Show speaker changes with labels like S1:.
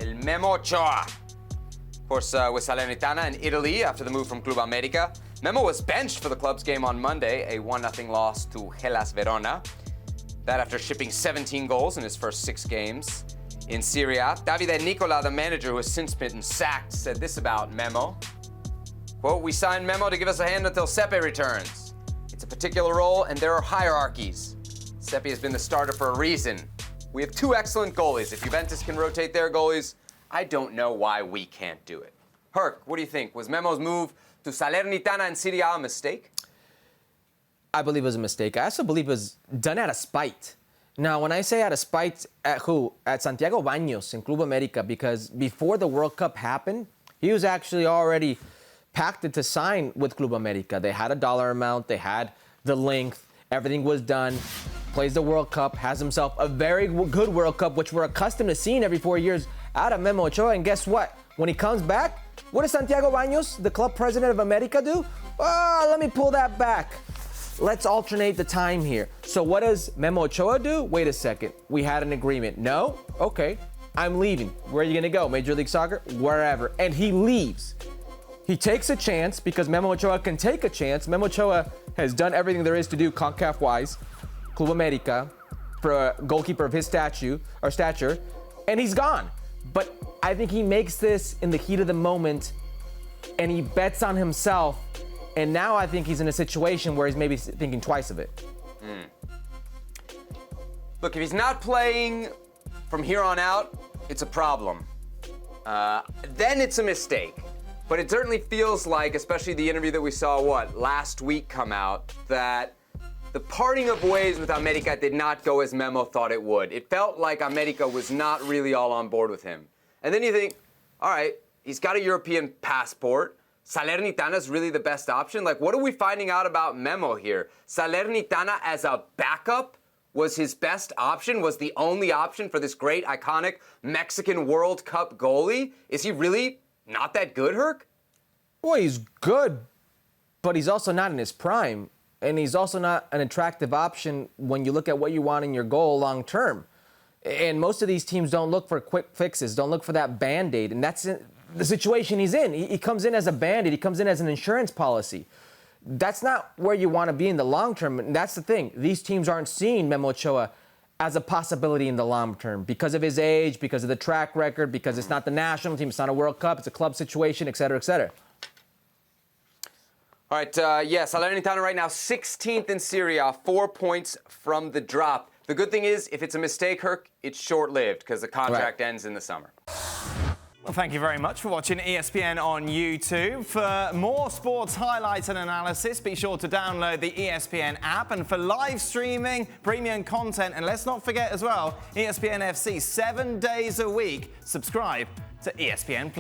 S1: El Memo Ochoa. Of course, with Salernitana in Italy after the move from Futbol Americas. Memo was benched for the club's game on Monday, a 1-0 loss to Hellas Verona. That after shipping 17 goals in his first 6 games. In Serie A, Davide Nicola, the manager who has since been sacked, said this about Memo. Quote, "We signed Memo to give us a hand until Sepe returns. It's a particular role and there are hierarchies. Sepe has been the starter for a reason. We have 2 excellent goalies. If Juventus can rotate their goalies, I don't know why we can't do it." Herc, what do you think? Was Memo's move to Salernitana in Serie A a mistake?
S2: I believe it was a mistake. I also believe it was done out of spite. Now, when I say out of spite, at who? At Santiago Baños in Club America, because before the World Cup happened, he was actually already pacted to sign with Club America. They had a dollar amount, they had the length, everything was done. Plays the World Cup, has himself a very good World Cup, which we're accustomed to seeing every 4 years out of Memo Ochoa. And guess what? When he comes back, what does Santiago Baños, the club president of America, do? Oh, let me pull that back. Let's alternate the time here. So what does Memo Ochoa do? Wait a second. We had an agreement. No? Okay. I'm leaving. Where are you going to go? Major League Soccer? Wherever. And he leaves. He takes a chance because Memo Ochoa can take a chance. Memo Ochoa has done everything there is to do CONCACAF-wise, Club America, for a goalkeeper of his stature, and he's gone. But I think he makes this in the heat of the moment, and he bets on himself. And now I think he's in a situation where he's maybe thinking twice of it.
S1: Look, if he's not playing from here on out, it's a problem. Then it's a mistake. But it certainly feels like, especially the interview that we saw, last week come out, that the parting of ways with America did not go as Memo thought it would. It felt like America was not really all on board with him. And then you think, all right, he's got a European passport. Salernitana is really the best option? Like, what are we finding out about Memo here? Salernitana as a backup was his best option, was the only option for this great, iconic Mexican World Cup goalie? Is he really not that good, Herc?
S2: Well, he's good, but he's also not in his prime. And he's also not an attractive option when you look at what you want in your goal long term. And most of these teams don't look for quick fixes, don't look for that Band-Aid. And that's the situation he's in. He comes in as a Band-Aid. He comes in as an insurance policy. That's not where you want to be in the long term. And that's the thing. These teams aren't seeing Memo Ochoa as a possibility in the long term because of his age, because of the track record, because it's not the national team, it's not a World Cup, it's a club situation, et cetera, et cetera.
S1: All right, Salernitana right now 16th in Serie A, 4 points from the drop. The good thing is, if it's a mistake, Herc, it's short-lived because the contract ends in the summer.
S3: Well, thank you very much for watching ESPN on YouTube. For more sports highlights and analysis, be sure to download the ESPN app. And for live streaming, premium content, and let's not forget as well, ESPN FC 7 days a week. Subscribe to ESPN+.